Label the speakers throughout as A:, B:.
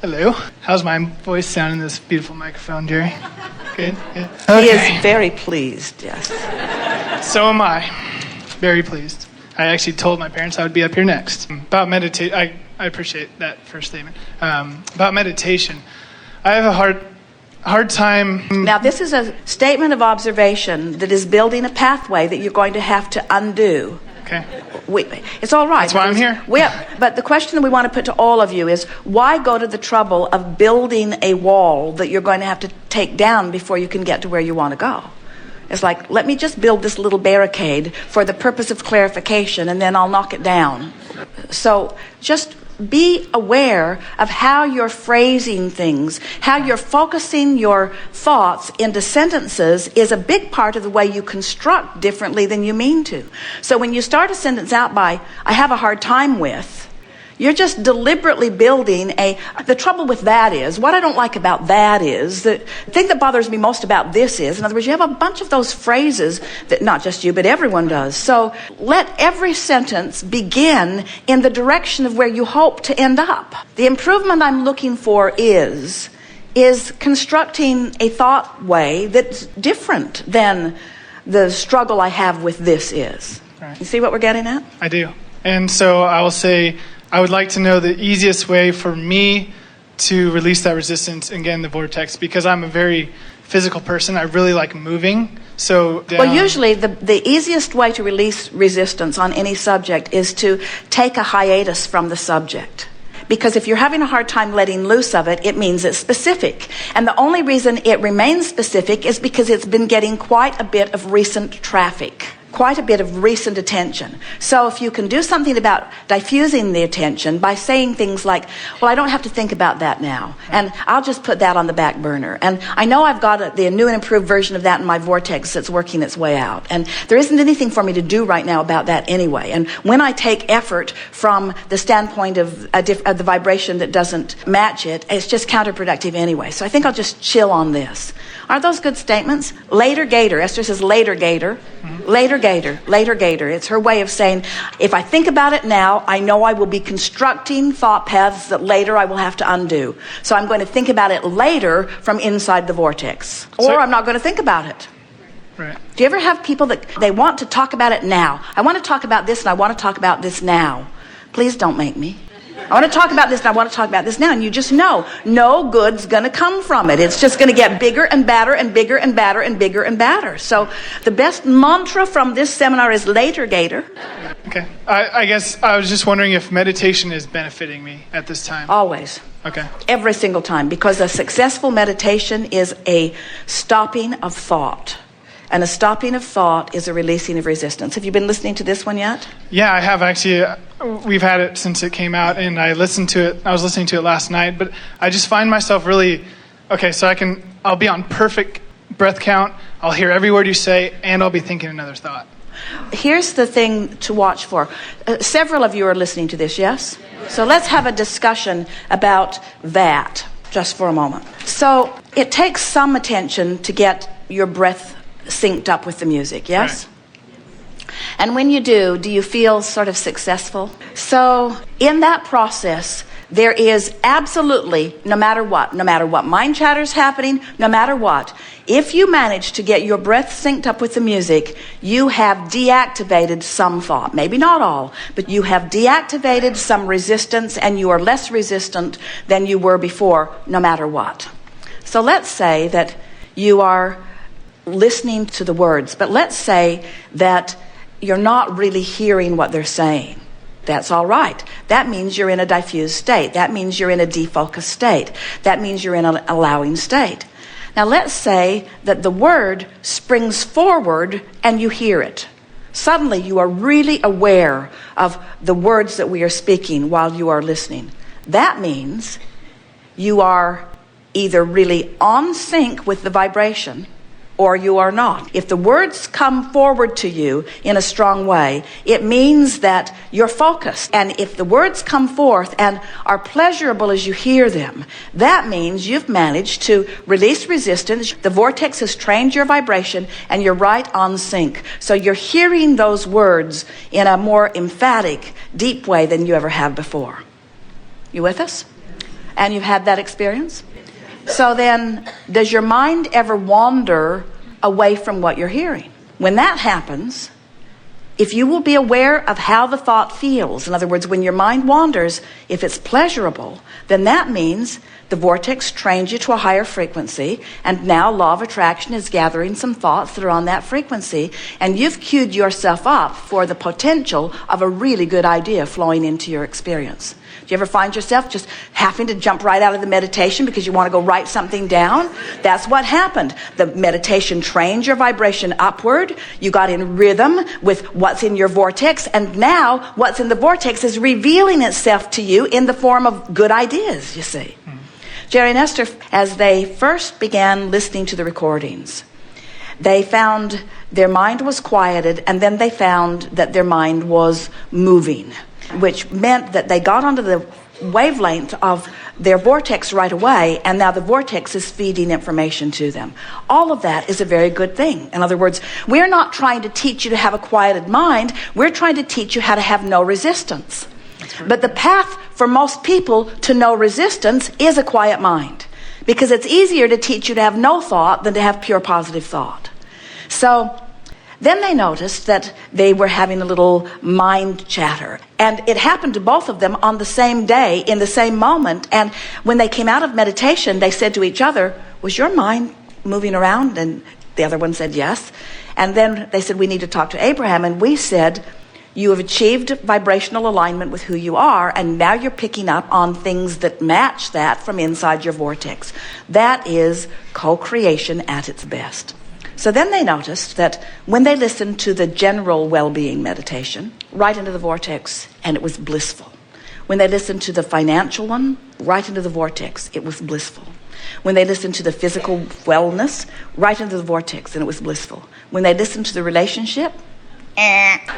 A: Hello. How's my voice sound in this beautiful microphone, Jerry? Good? Good.
B: He is very pleased, yes.
A: So am I. Very pleased. I actually told my parents I would be up here next. About meditation, I appreciate that first statement. About meditation, I have a hard time.
B: Now, this is a statement of observation that is building a pathway that you're going to have to undo.
A: Okay.
B: It's all right.
A: That's why I'm here.
B: But the question that we want to put to all of you is, why go to the trouble of building a wall that you're going to have to take down before you can get to where you want to go? It's like, let me just build this little barricade for the purpose of clarification, and then I'll knock it down. So just be aware of how you're phrasing things, how you're focusing your thoughts into sentences is a big part of the way you construct differently than you mean to. So when you start a sentence out by, I have a hard time with, you're just deliberately building the trouble with that is, what I don't like about that is, the thing that bothers me most about this is, in other words, you have a bunch of those phrases that not just you, but everyone does. So let every sentence begin in the direction of where you hope to end up. The improvement I'm looking for is constructing a thought way that's different than the struggle I have with this is.
A: Right.
B: You see what we're getting at?
A: I do. And so I will say, I would like to know the easiest way for me to release that resistance, again, the vortex, because I'm a very physical person. I really like moving. So
B: well, usually the easiest way to release resistance on any subject is to take a hiatus from the subject. Because if you're having a hard time letting loose of it, it means it's specific. And the only reason it remains specific is because it's been getting quite a bit of recent traffic, quite a bit of recent attention. So if you can do something about diffusing the attention by saying things like, well, I don't have to think about that now, and I'll just put that on the back burner. And I know I've got the new and improved version of that in my vortex that's working its way out. And there isn't anything for me to do right now about that anyway. And when I take effort from the standpoint of the vibration that doesn't match it, it's just counterproductive anyway. So I think I'll just chill on this. Are those good statements? Later gator. Esther says later gator. Mm-hmm. Later gator. Later gator. It's her way of saying, if I think about it now, I know I will be constructing thought paths that later I will have to undo. So I'm going to think about it later from inside the vortex. Or I'm not going to think about it.
A: Right.
B: Do you ever have people that they want to talk about it now? I want to talk about this and I want to talk about this now. Please don't make me. I want to talk about this and I want to talk about this now. And you just know no good's going to come from it. It's just going to get bigger and badder and bigger and badder and bigger and badder. So the best mantra from this seminar is later gator.
A: Okay. I guess I was just wondering if meditation is benefiting me at this time.
B: Always.
A: Okay.
B: Every single time. Because a successful meditation is a stopping of thought. And a stopping of thought is a releasing of resistance. Have you been listening to this one yet?
A: Yeah, I have actually. We've had it since it came out, and I listened to it. I was listening to it last night, but I just find myself really, okay, so I'll be on perfect breath count. I'll hear every word you say, and I'll be thinking another thought.
B: Here's the thing to watch for. Several of you are listening to this, yes? So let's have a discussion about that just for a moment. So it takes some attention to get your breath synced up with the music, yes? Right. And when you do you feel sort of successful? So in that process, there is absolutely, no matter what mind chatter's happening, no matter what, if you manage to get your breath synced up with the music, you have deactivated some thought. Maybe not all, but you have deactivated some resistance, and you are less resistant than you were before, no matter what. So let's say that you are listening to the words, but let's say that you're not really hearing what they're saying. That's all right. That means you're in a diffused state. That means you're in a defocused state. That means you're in an allowing state. Now let's say that the word springs forward and you hear it. Suddenly you are really aware of the words that we are speaking while you are listening. That means you are either really on sync with the vibration or you are not. If the words come forward to you in a strong way, it means that you're focused. And if the words come forth and are pleasurable as you hear them, that means you've managed to release resistance. The vortex has trained your vibration and you're right on sync. So you're hearing those words in a more emphatic, deep way than you ever have before. You with us? And you've had that experience? So then, does your mind ever wander away from what you're hearing? When that happens, if you will be aware of how the thought feels, in other words, when your mind wanders, if it's pleasurable, then that means the vortex trains you to a higher frequency, and now law of attraction is gathering some thoughts that are on that frequency, and you've queued yourself up for the potential of a really good idea flowing into your experience. Do you ever find yourself just having to jump right out of the meditation because you want to go write something down? That's what happened. The meditation trained your vibration upward. You got in rhythm with what's in your vortex, and now what's in the vortex is revealing itself to you in the form of good ideas, you see. Jerry and Esther, as they first began listening to the recordings, they found their mind was quieted, and then they found that their mind was moving, which meant that they got onto the wavelength of their vortex right away, and now the vortex is feeding information to them. All of that is a very good thing. In other words, we're not trying to teach you to have a quieted mind. We're trying to teach you how to have no resistance. But the path for most people to no resistance is a quiet mind, because it's easier to teach you to have no thought than to have pure positive thought. So then they noticed that they were having a little mind chatter. And it happened to both of them on the same day, in the same moment. And when they came out of meditation, they said to each other, "Was your mind moving around?" And the other one said, "Yes." And then they said, "We need to talk to Abraham." And we said, "You have achieved vibrational alignment with who you are, and now you're picking up on things that match that from inside your vortex." That is co-creation at its best. So then they noticed that when they listened to the general well-being meditation, right into the vortex, and it was blissful. When they listened to the financial one, right into the vortex, it was blissful. When they listened to the physical wellness, right into the vortex, and it was blissful. When they listened to the relationship,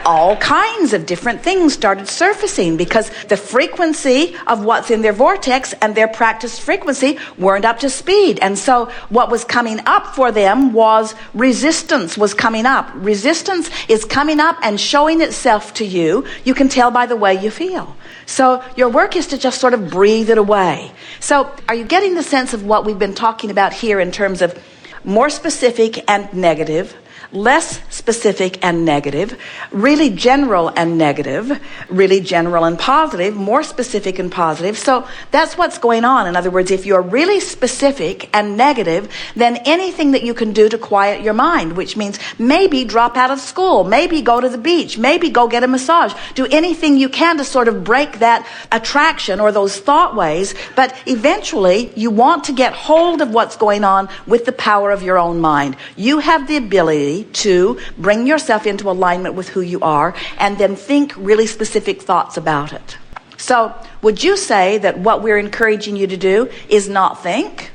B: all kinds of different things started surfacing, because the frequency of what's in their vortex and their practiced frequency weren't up to speed. And so what was coming up for them was resistance was coming up. Resistance is coming up and showing itself to you. You can tell by the way you feel. So your work is to just sort of breathe it away. So are you getting the sense of what we've been talking about here in terms of more specific and negative, less specific and negative, really general and negative, really general and positive, more specific and positive? So that's what's going on. In other words, if you're really specific and negative, then anything that you can do to quiet your mind, which means maybe drop out of school, maybe go to the beach, maybe go get a massage, do anything you can to sort of break that attraction or those thought waves. But eventually you want to get hold of what's going on with the power of your own mind. You have the ability to bring yourself into alignment with who you are, and then think really specific thoughts about it. So would you say that what we're encouraging you to do is not think?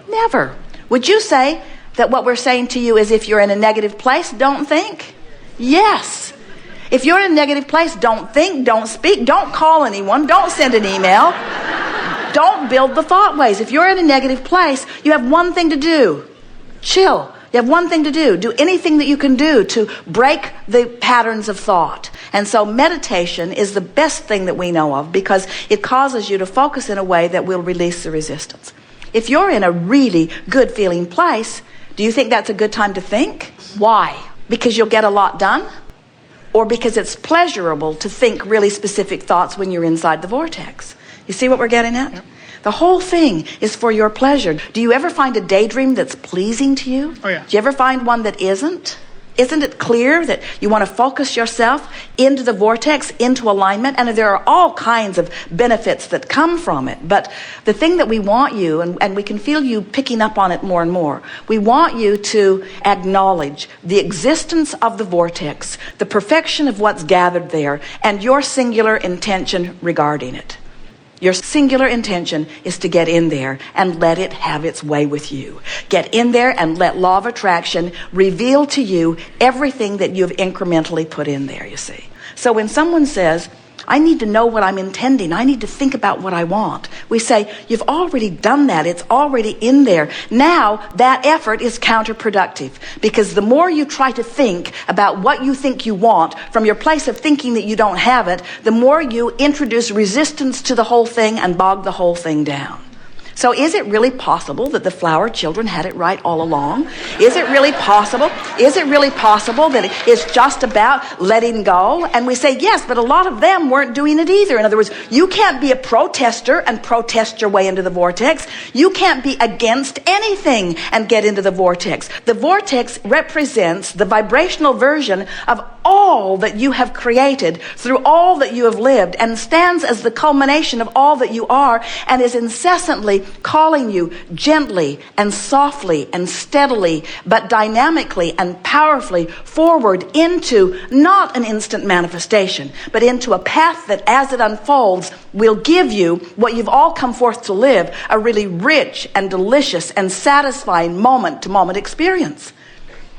B: Never. Would you say that what we're saying to you is, if you're in a negative place, don't think? Yes. If you're in a negative place, don't think, don't speak, don't call anyone, don't send an email, don't build the thought waves. If you're in a negative place, you have one thing to do: chill. You have one thing to do. Do anything that you can do to break the patterns of thought. And so meditation is the best thing that we know of, because it causes you to focus in a way that will release the resistance. If you're in a really good feeling place, do you think that's a good time to think? Why? Because you'll get a lot done? Or because it's pleasurable to think really specific thoughts when you're inside the vortex? You see what we're getting at? Yep. The whole thing is for your pleasure. Do you ever find a daydream that's pleasing to you?
A: Oh, yeah.
B: Do you ever find one that isn't? Isn't it clear that you want to focus yourself into the vortex, into alignment? And there are all kinds of benefits that come from it. But the thing that we want you, and we can feel you picking up on it more and more, we want you to acknowledge the existence of the vortex, the perfection of what's gathered there, and your singular intention regarding it. Your singular intention is to get in there and let it have its way with you. Get in there and let law of attraction reveal to you everything that you've incrementally put in there, you see. So when someone says, I need to know what I'm intending. I need to think about what I want. We say, you've already done that. It's already in there. Now, that effort is counterproductive, because the more you try to think about what you think you want from your place of thinking that you don't have it, the more you introduce resistance to the whole thing and bog the whole thing down. So is it really possible that the flower children had it right all along? Is it really possible? Is it really possible that it's just about letting go? And we say yes, but a lot of them weren't doing it either. In other words, you can't be a protester and protest your way into the vortex. You can't be against anything and get into the vortex. The vortex represents the vibrational version of all that you have created through all that you have lived, and stands as the culmination of all that you are, and is incessantly calling you gently and softly and steadily, but dynamically and powerfully forward into not an instant manifestation, but into a path that as it unfolds will give you what you've all come forth to live, a really rich and delicious and satisfying moment-to-moment experience.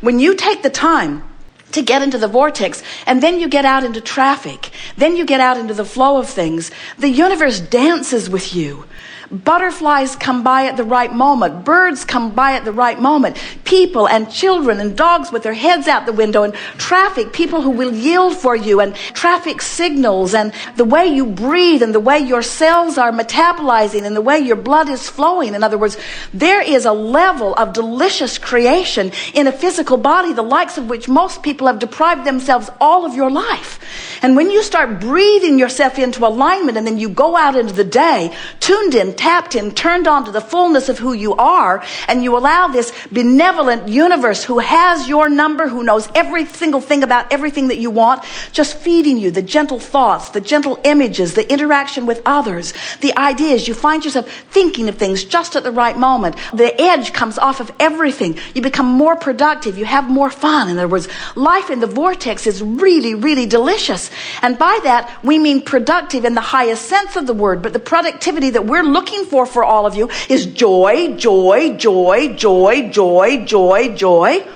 B: When you take the time to get into the vortex, and then you get out into traffic, then you get out into the flow of things, the universe dances with you. Butterflies come by at the right moment. Birds come by at the right moment. People and children and dogs with their heads out the window, and traffic, people who will yield for you, and traffic signals, and the way you breathe, and the way your cells are metabolizing, and the way your blood is flowing. In other words, there is a level of delicious creation in a physical body, the likes of which most people have deprived themselves all of your life. And when you start breathing yourself into alignment, and then you go out into the day, tuned in, tapped in, turned on to the fullness of who you are, and you allow this benevolent universe who has your number, who knows every single thing about everything that you want, just feeding you the gentle thoughts, the gentle images, the interaction with others, the ideas. You find yourself thinking of things just at the right moment. The edge comes off of everything. You become more productive. You have more fun. In other words, life in the vortex is really, really delicious. And by that, we mean productive in the highest sense of the word, but the productivity that we're looking for all of you is joy, joy, joy, joy, joy, joy, joy.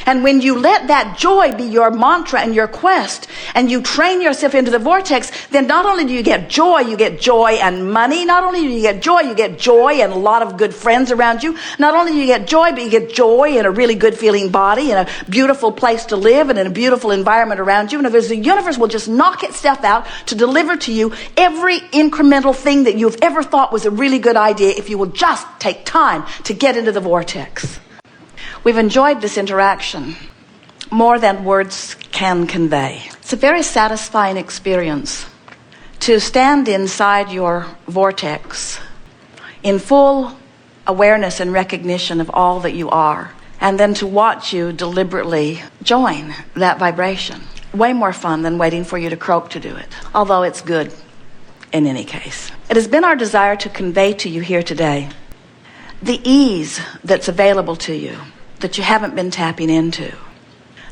B: And when you let that joy be your mantra and your quest, and you train yourself into the vortex, then not only do you get joy and money. Not only do you get joy and a lot of good friends around you. Not only do you get joy, but you get joy in a really good feeling body, in a beautiful place to live, and in a beautiful environment around you. And the universe will just knock itself out to deliver to you every incremental thing that you've ever thought was a really good idea, if you will just take time to get into the vortex. We've enjoyed this interaction more than words can convey. It's a very satisfying experience to stand inside your vortex in full awareness and recognition of all that you are, and then to watch you deliberately join that vibration. Way more fun than waiting for you to croak to do it, although it's good in any case. It has been our desire to convey to you here today the ease that's available to you, that you haven't been tapping into.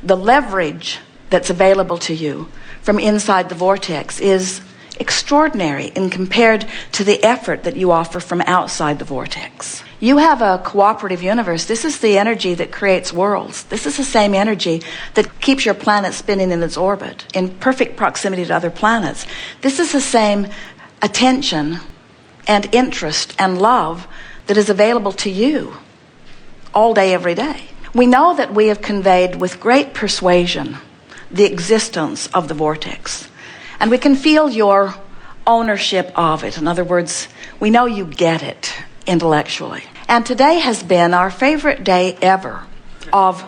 B: The leverage that's available to you from inside the vortex is extraordinary in compared to the effort that you offer from outside the vortex. You have a cooperative universe. This is the energy that creates worlds. This is the same energy that keeps your planet spinning in its orbit in perfect proximity to other planets. This is the same attention and interest and love that is available to you all day, every day. We know that we have conveyed with great persuasion the existence of the vortex, and we can feel your ownership of it. In other words, we know you get it intellectually. And today has been our favorite day ever of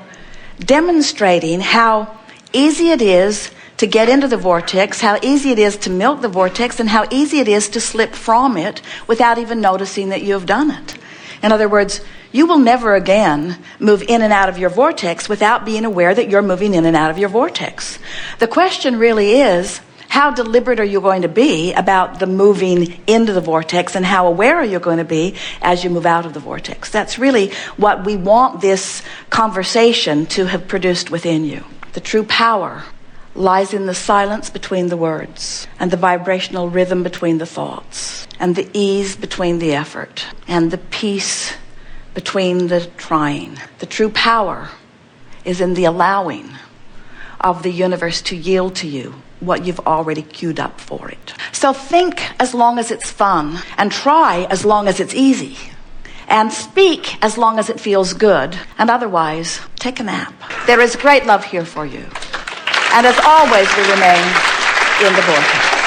B: demonstrating how easy it is to get into the vortex, how easy it is to milk the vortex, and how easy it is to slip from it without even noticing that you have done it. In other words, you will never again move in and out of your vortex without being aware that you're moving in and out of your vortex. The question really is, how deliberate are you going to be about the moving into the vortex, and how aware are you going to be as you move out of the vortex? That's really what we want this conversation to have produced within you. The true power lies in the silence between the words, and the vibrational rhythm between the thoughts, and the ease between the effort, and the peace between the trying. The true power is in the allowing of the universe to yield to you what you've already queued up for it. So think as long as it's fun, and try as long as it's easy, and speak as long as it feels good, and otherwise, take a nap. There is great love here for you. And as always, we remain in the vortex.